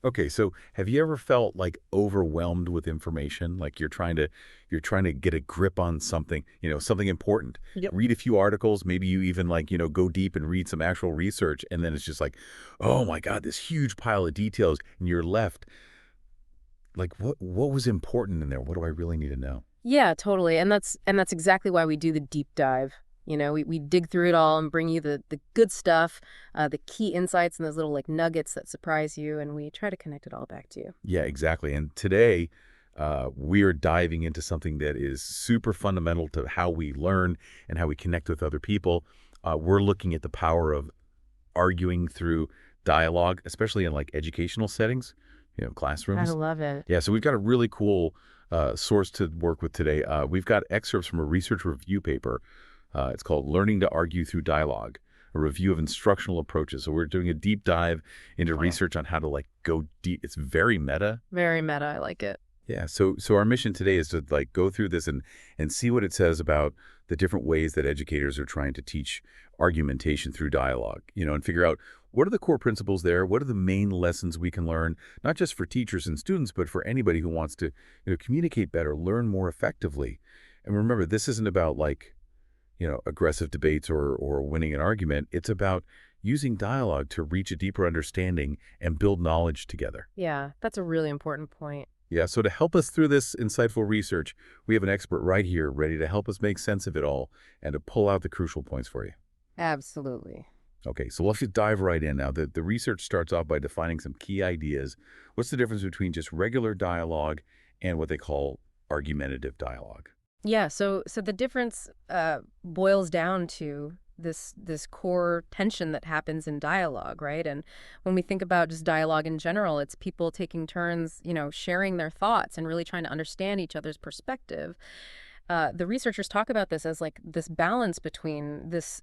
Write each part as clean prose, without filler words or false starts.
Okay, so have you ever felt like overwhelmed with information? Like you're trying to get a grip on something, something important. Yep. Read a few articles, maybe you even like, go deep and read some actual research, and then it's just like, oh my God, this huge pile of details, and you're left like, what was important in there? What do I really need to know? Yeah, totally. And that's exactly why we do the deep dive. We dig through it all and bring you the good stuff, the key insights and those little like nuggets that surprise you, and we try to connect it all back to you. Yeah, exactly. And today, we are diving into something that is super fundamental to how we learn and how we connect with other people. We're looking at the power of arguing through dialogue, especially in like educational settings, I classrooms. love it. Yeah, so we've got a really cool source to work with today. We've got excerpts from a research review paper. It's called Learning to Argue Through Dialogue, a review of instructional approaches. So we're doing a deep dive into research on how to like go deep. It's very meta. Very meta. I like it. Yeah, so our mission today is to like go through this and see what it says about the different ways that educators are trying to teach argumentation through dialogue, and figure out what are the core principles there, what are the main lessons we can learn, not just for teachers and students, but for anybody who wants to, communicate better, learn more effectively. And remember, this isn't about like, aggressive debates or winning an argument. It's about using dialogue to reach a deeper understanding and build knowledge together. Yeah, that's a really important point. Yeah, so to help us through this insightful research, we have an expert right here ready to help us make sense of it all and to pull out the crucial points for you. Absolutely. Okay, so let's just dive right in now. The research starts off by defining some key ideas. What's the difference between just regular dialogue and what they call argumentative dialogue? Yeah, so the difference boils down to this core tension that happens in dialogue, right? And when we think about just dialogue in general, it's people taking turns, sharing their thoughts and really trying to understand each other's perspective. The researchers talk about this as like this balance between this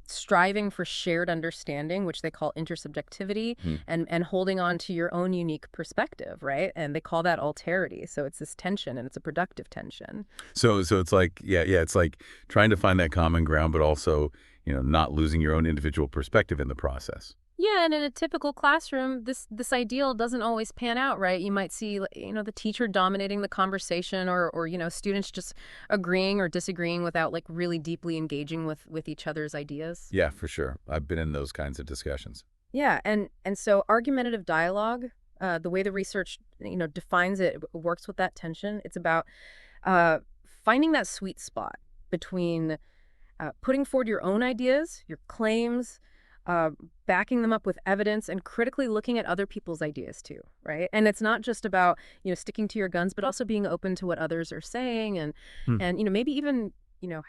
striving for shared understanding, which they call intersubjectivity, Hmm. and holding on to your own unique perspective, right? And they call that alterity. So it's this tension, and it's a productive tension. So it's like, yeah, it's like trying to find that common ground, but also, not losing your own individual perspective in the process. Yeah, and in a typical classroom, this ideal doesn't always pan out, right? You might see, the teacher dominating the conversation, or students just agreeing or disagreeing without like really deeply engaging with each other's ideas. Yeah, for sure. I've been in those kinds of discussions. Yeah, and so argumentative dialogue, the way the research defines it, works with that tension. It's about uh, finding that sweet spot between putting forward your own ideas, your claims, uh, backing them up with evidence, and critically looking at other people's ideas too, right? And it's not just about sticking to your guns, but also being open to what others are saying, and Hmm. maybe even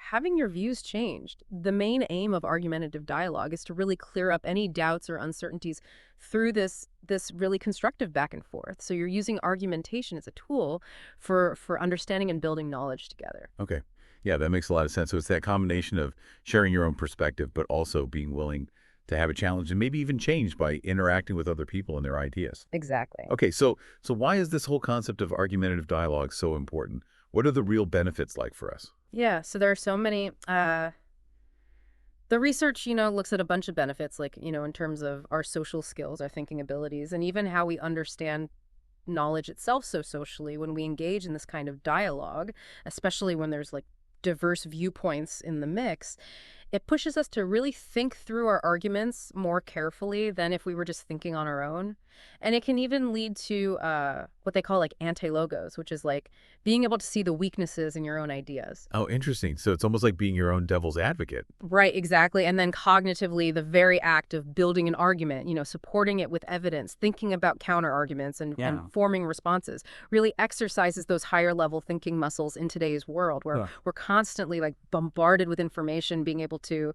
having your views changed. The main aim of argumentative dialogue is to really clear up any doubts or uncertainties through this really constructive back and forth. So you're using argumentation as a tool for understanding and building knowledge together. Okay. Yeah, that makes a lot of sense. So it's that combination of sharing your own perspective, but also being willing to have a challenge and maybe even change by interacting with other people and their ideas. Exactly. Okay, so why is this whole concept of argumentative dialogue so important? What are the real benefits like for us? Yeah, so there are so many. The research, looks at a bunch of benefits, like, in terms of our social skills, our thinking abilities, and even how we understand knowledge itself so socially when we engage in this kind of dialogue, especially when there's like diverse viewpoints in the mix. It pushes us to really think through our arguments more carefully than if we were just thinking on our own. And it can even lead to what they call like anti-logos, which is like being able to see the weaknesses in your own ideas. Oh, interesting. So it's almost like being your own devil's advocate. Right, exactly. And then cognitively, the very act of building an argument, supporting it with evidence, thinking about counter arguments and Yeah. forming responses really exercises those higher level thinking muscles in today's world where Huh. we're constantly like bombarded with information. Being able to,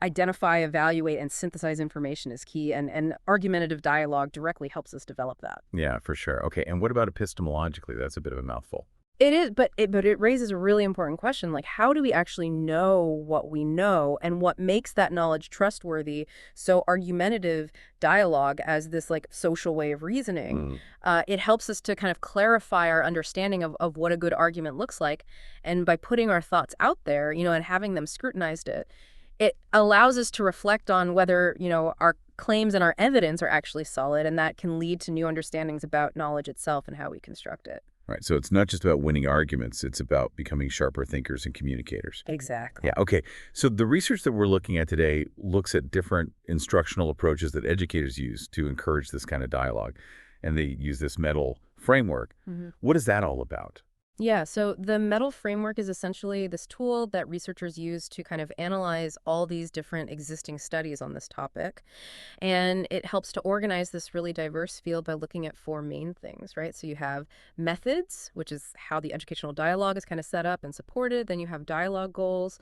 identify, evaluate, and synthesize information is key. And argumentative dialogue directly helps us develop that. Yeah, for sure. Okay, and what about epistemologically? That's a bit of a mouthful. It is, but it raises a really important question, like how do we actually know what we know and what makes that knowledge trustworthy? So argumentative dialogue as this like social way of reasoning, Mm. it helps us to kind of clarify our understanding of what a good argument looks like, and by putting our thoughts out there, and having them scrutinized It allows us to reflect on whether, our claims and our evidence are actually solid, and that can lead to new understandings about knowledge itself and how we construct it. Right. So it's not just about winning arguments, it's about becoming sharper thinkers and communicators. Exactly. Yeah, okay. So the research that we're looking at today looks at different instructional approaches that educators use to encourage this kind of dialogue. And they use this MEDAL framework. What is that all about? Yeah, so the MEDAL framework is essentially this tool that researchers use to kind of analyze all these different existing studies on this topic. And it helps to organize this really diverse field by looking at four main things, right? So you have methods, which is how the educational dialogue is kind of set up and supported. Then you have dialogue goals.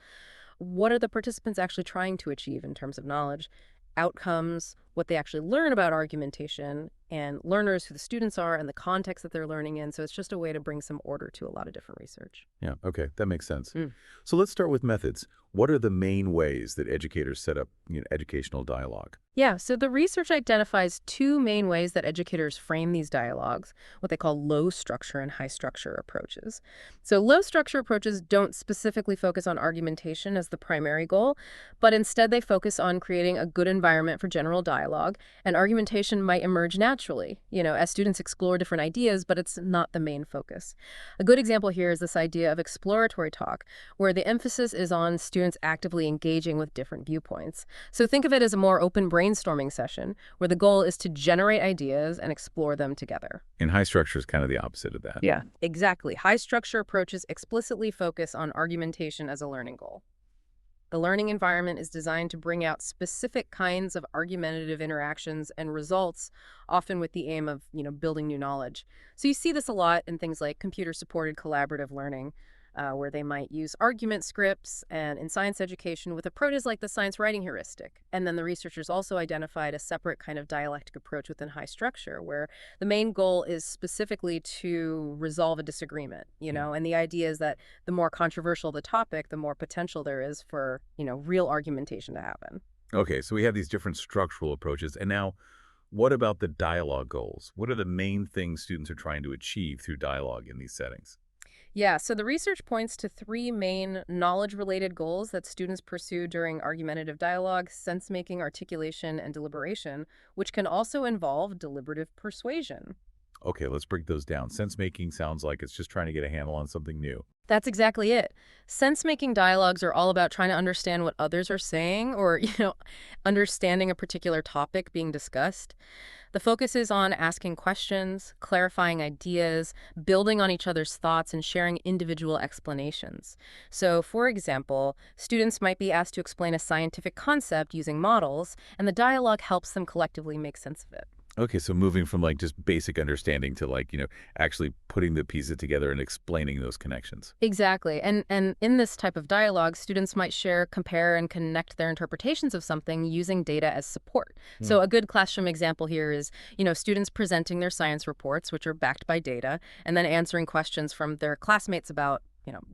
What are the participants actually trying to achieve in terms of knowledge? Outcomes, what they actually learn about argumentation, and learners, who the students are, and the context that they're learning in. So it's just a way to bring some order to a lot of different research. Yeah, okay, that makes sense. Mm. So let's start with methods. What are the main ways that educators set up educational dialogue? Yeah, so the research identifies two main ways that educators frame these dialogues, what they call low structure and high structure approaches. So low structure approaches don't specifically focus on argumentation as the primary goal, but instead they focus on creating a good environment for general dialogue, and argumentation might emerge naturally, as students explore different ideas, but it's not the main focus. A good example here is this idea of exploratory talk, where the emphasis is on students actively engaging with different viewpoints. So think of it as a more open brainstorming session where the goal is to generate ideas and explore them together. And high structure is kind of the opposite of that. Yeah, exactly. High structure approaches explicitly focus on argumentation as a learning goal. The learning environment is designed to bring out specific kinds of argumentative interactions and results, often with the aim of, building new knowledge. So you see this a lot in things like computer-supported collaborative learning, where they might use argument scripts, and in science education with approaches like the science writing heuristic. And then the researchers also identified a separate kind of dialectic approach within high structure, where the main goal is specifically to resolve a disagreement, and the idea is that the more controversial the topic, the more potential there is for, real argumentation to happen. Okay, so we have these different structural approaches. And now, what about the dialogue goals? What are the main things students are trying to achieve through dialogue in these settings? Yeah, so the research points to three main knowledge-related goals that students pursue during argumentative dialogue: sense-making, articulation, and deliberation, which can also involve deliberative persuasion. Okay, let's break those down. Sense making sounds like it's just trying to get a handle on something new. That's exactly it. Sense-making dialogues are all about trying to understand what others are saying, or, understanding a particular topic being discussed. The focus is on asking questions, clarifying ideas, building on each other's thoughts, and sharing individual explanations. So, for example, students might be asked to explain a scientific concept using models, and the dialogue helps them collectively make sense of it. Okay, so moving from like just basic understanding to like, actually putting the pieces together and explaining those connections. Exactly. And in this type of dialogue, students might share, compare, and connect their interpretations of something using data as support. Hmm. So a good classroom example here is, students presenting their science reports, which are backed by data, and then answering questions from their classmates about,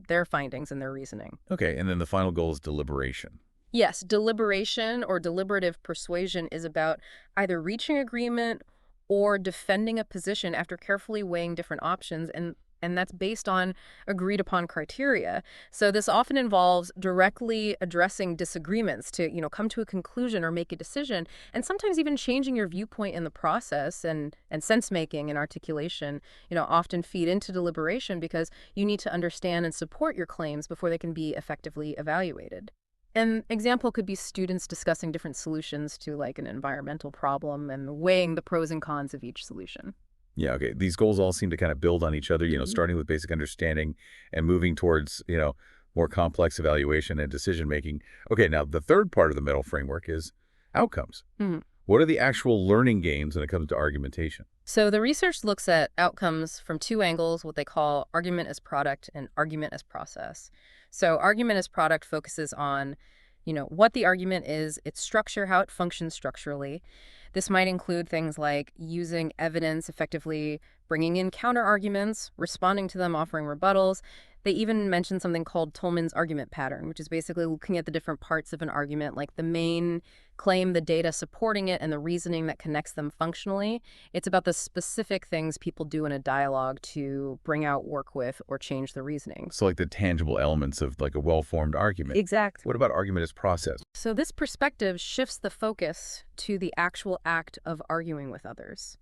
their findings and their reasoning. Okay, and then the final goal is deliberation. Yes, deliberation or deliberative persuasion is about either reaching agreement or defending a position after carefully weighing different options, and that's based on agreed upon criteria. So this often involves directly addressing disagreements to, come to a conclusion or make a decision, and sometimes even changing your viewpoint in the process. And sense making and articulation, often feed into deliberation because you need to understand and support your claims before they can be effectively evaluated. An example could be students discussing different solutions to like an environmental problem and weighing the pros and cons of each solution. Yeah, okay. These goals all seem to kind of build on each other, Mhm. starting with basic understanding and moving towards, more complex evaluation and decision making. Okay, now the third part of the MEDAL framework is outcomes. Mhm. What are the actual learning gains when it comes to argumentation? So the research looks at outcomes from two angles, what they call argument as product and argument as process. So argument as product focuses on, what the argument is, its structure, how it functions structurally. This might include things like using evidence effectively, bringing in counter arguments, responding to them, offering rebuttals. They even mention something called Tolman's argument pattern, which is basically looking at the different parts of an argument, like the main claim, the data supporting it, and the reasoning that connects them functionally. It's about the specific things people do in a dialogue to bring out, work with, or change the reasoning. So like the tangible elements of like a well-formed argument. Exactly. What about argument as process? So this perspective shifts the focus to the actual act of arguing with others.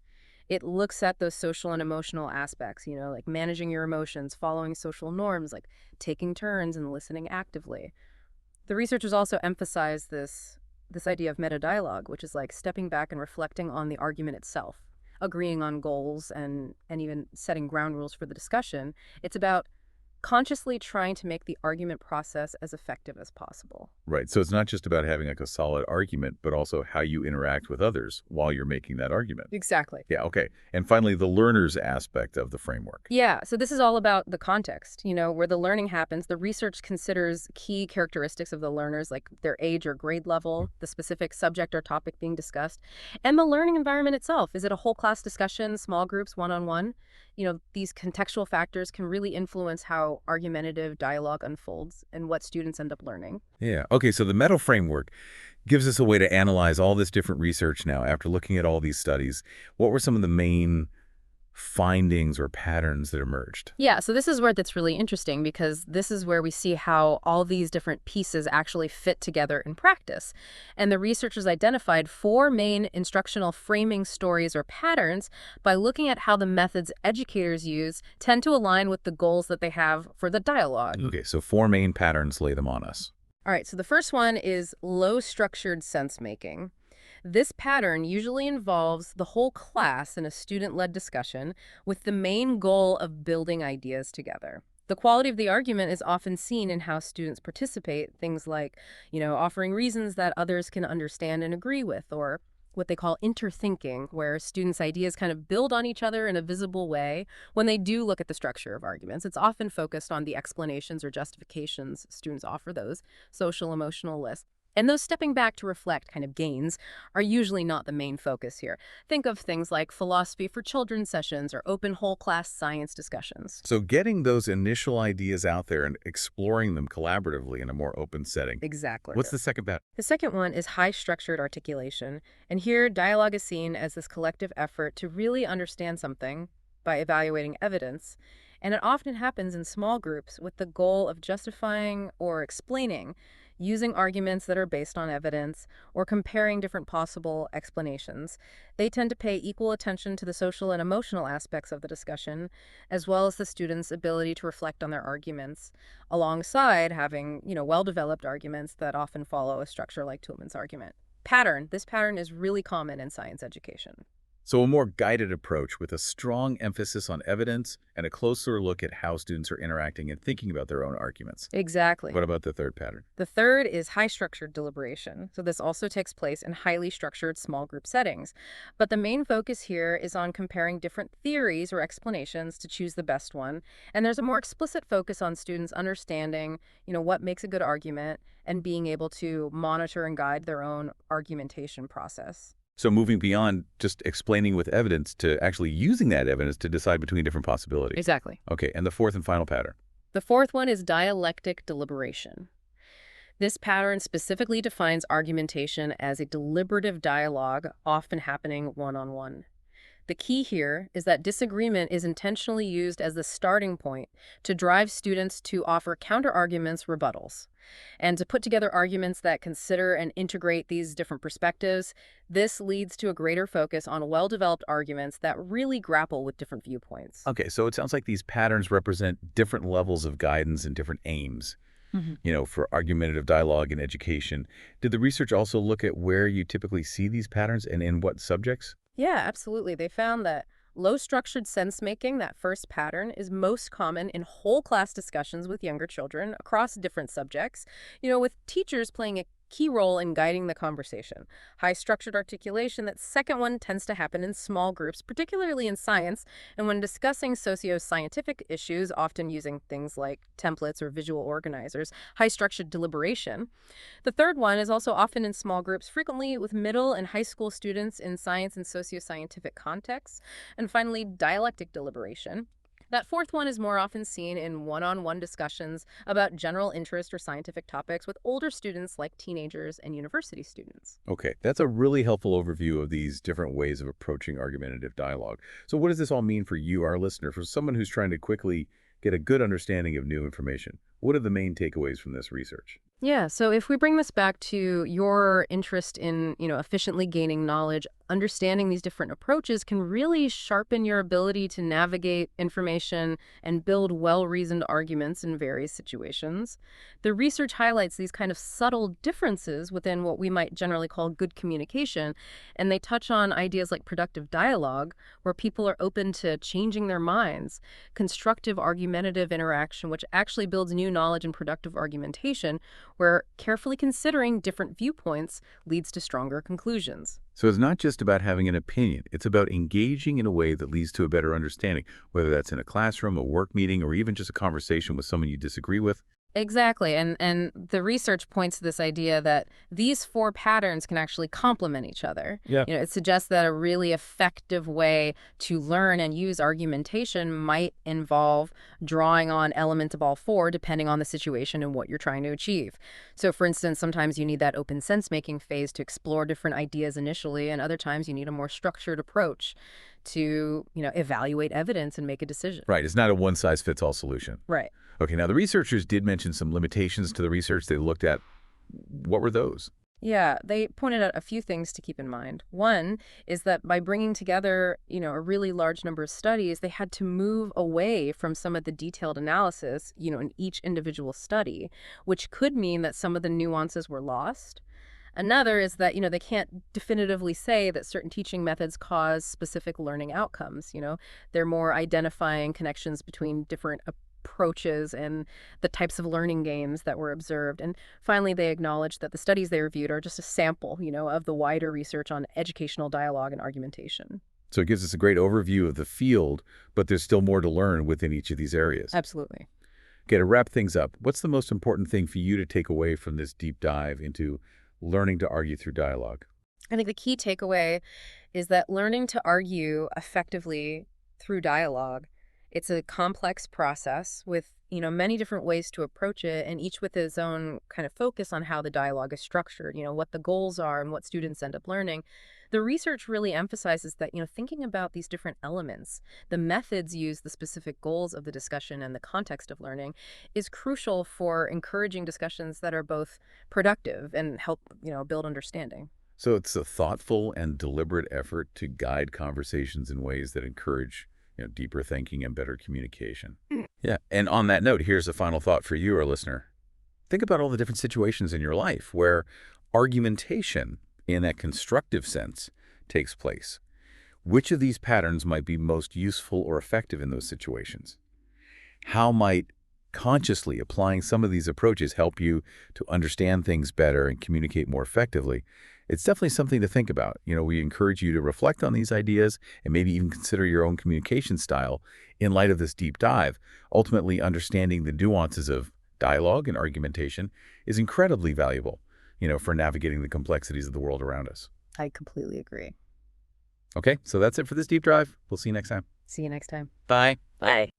It looks at those social and emotional aspects, like managing your emotions, following social norms, like taking turns and listening actively. The researchers also emphasize this idea of meta dialogue, which is like stepping back and reflecting on the argument itself, agreeing on goals and even setting ground rules for the discussion. It's about consciously trying to make the argument process as effective as possible. Right. So it's not just about having like a solid argument, but also how you interact with others while you're making that argument. Exactly. Yeah, okay. And finally, the learner's aspect of the framework. Yeah, so this is all about the context, where the learning happens. The research considers key characteristics of the learners, like their age or grade level, the specific subject or topic being discussed, and the learning environment itself. Is it a whole class discussion, small groups, one-on-one? These contextual factors can really influence how argumentative dialogue unfolds and what students end up learning. Yeah. Okay, so the meta framework gives us a way to analyze all this different research now after looking at all these studies. What were some of the main findings or patterns that emerged? Yeah, so this is where that's really interesting because this is where we see how all these different pieces actually fit together in practice. And the researchers identified 4 main instructional framing stories or patterns by looking at how the methods educators use tend to align with the goals that they have for the dialogue. Okay, so 4 main patterns, lay them on us. All right, so the first one is low-structured sense-making. This pattern usually involves the whole class in a student-led discussion with the main goal of building ideas together. The quality of the argument is often seen in how students participate, things like, offering reasons that others can understand and agree with, or what they call interthinking, where students' ideas kind of build on each other in a visible way. When they do look at the structure of arguments, it's often focused on the explanations or justifications students offer, those social emotional lists. And those stepping back to reflect kind of gains are usually not the main focus here. Think of things like philosophy for children sessions or open whole class science discussions. So getting those initial ideas out there and exploring them collaboratively in a more open setting. Exactly. What's the second pattern? The second one is high-structured articulation. And here, dialogue is seen as this collective effort to really understand something by evaluating evidence. And it often happens in small groups with the goal of justifying or explaining, using arguments that are based on evidence, or comparing different possible explanations. They tend to pay equal attention to the social and emotional aspects of the discussion, as well as the students' ability to reflect on their arguments, alongside having, well-developed arguments that often follow a structure like Tolman's argument. This pattern is really common in science education. So a more guided approach with a strong emphasis on evidence and a closer look at how students are interacting and thinking about their own arguments. Exactly. What about the third pattern? The third is high-structured deliberation. So this also takes place in highly structured small group settings. But the main focus here is on comparing different theories or explanations to choose the best one. And there's a more explicit focus on students understanding, what makes a good argument and being able to monitor and guide their own argumentation process. So moving beyond just explaining with evidence to actually using that evidence to decide between different possibilities. Exactly. Okay, and the fourth and final pattern? The fourth one is dialectic deliberation. This pattern specifically defines argumentation as a deliberative dialogue, often happening one-on-one. The key here is that disagreement is intentionally used as the starting point to drive students to offer counter-arguments, rebuttals, and to put together arguments that consider and integrate these different perspectives. This leads to a greater focus on well-developed arguments that really grapple with different viewpoints. Okay, so it sounds like these patterns represent different levels of guidance and different aims, for argumentative dialogue in education. Did the research also look at where you typically see these patterns and in what subjects? Yeah, absolutely. They found that low-structured sense-making, that first pattern, is most common in whole class discussions with younger children across different subjects, with teachers playing a key role in guiding the conversation. High-structured articulation, that second one, tends to happen in small groups, particularly in science, and when discussing socio-scientific issues, often using things like templates or visual organizers. High-structured deliberation. The third one is also often in small groups, frequently with middle and high school students in science and socio-scientific contexts. And finally, dialectic deliberation. That fourth one is more often seen in one-on-one discussions about general interest or scientific topics with older students like teenagers and university students. Okay, that's a really helpful overview of these different ways of approaching argumentative dialogue. So what does this all mean for you, our listener, for someone who's trying to quickly get a good understanding of new information? What are the main takeaways from this research? Yeah, so if we bring this back to your interest in, efficiently gaining knowledge, understanding these different approaches can really sharpen your ability to navigate information and build well-reasoned arguments in various situations. The research highlights these kind of subtle differences within what we might generally call good communication, and they touch on ideas like productive dialogue, where people are open to changing their minds, constructive argumentative interaction, which actually builds new knowledge and productive argumentation, where carefully considering different viewpoints leads to stronger conclusions. So it's not just about having an opinion. It's about engaging in a way that leads to a better understanding, whether that's in a classroom, a work meeting, or even just a conversation with someone you disagree with. Exactly. And the research points to this idea that these four patterns can actually complement each other. Yeah. It suggests that a really effective way to learn and use argumentation might involve drawing on elements of all four, depending on the situation and what you're trying to achieve. So, for instance, sometimes you need that open sense-making phase to explore different ideas initially, and other times you need a more structured approach to, evaluate evidence and make a decision. Right. It's not a one-size-fits-all solution. Right. Okay, now the researchers did mention some limitations to the research they looked at. What were those? Yeah, they pointed out a few things to keep in mind. One is that by bringing together, a really large number of studies, they had to move away from some of the detailed analysis, in each individual study, which could mean that some of the nuances were lost. Another is that, they can't definitively say that certain teaching methods cause specific learning outcomes. They're more identifying connections between different approaches and the types of learning gains that were observed. And finally, they acknowledged that the studies they reviewed are just a sample, of the wider research on educational dialogue and argumentation. So it gives us a great overview of the field, but there's still more to learn within each of these areas. Absolutely. Okay, to wrap things up, what's the most important thing for you to take away from this deep dive into learning to argue through dialogue? I think the key takeaway is that learning to argue effectively through dialogue, it's a complex process with, many different ways to approach it, and each with its own kind of focus on how the dialogue is structured, what the goals are and what students end up learning. The research really emphasizes that, thinking about these different elements, the methods used, the specific goals of the discussion and the context of learning is crucial for encouraging discussions that are both productive and help, build understanding. So it's a thoughtful and deliberate effort to guide conversations in ways that encourage deeper thinking and better communication. Yeah. And on that note, here's a final thought for you, our listener. Think about all the different situations in your life where argumentation, in that constructive sense, takes place. Which of these patterns might be most useful or effective in those situations? How might consciously applying some of these approaches help you to understand things better and communicate more effectively? It's definitely something to think about. We encourage you to reflect on these ideas and maybe even consider your own communication style in light of this deep dive. Ultimately, understanding the nuances of dialogue and argumentation is incredibly valuable, for navigating the complexities of the world around us. I completely agree. Okay, so that's it for this deep dive. We'll see you next time. See you next time. Bye. Bye.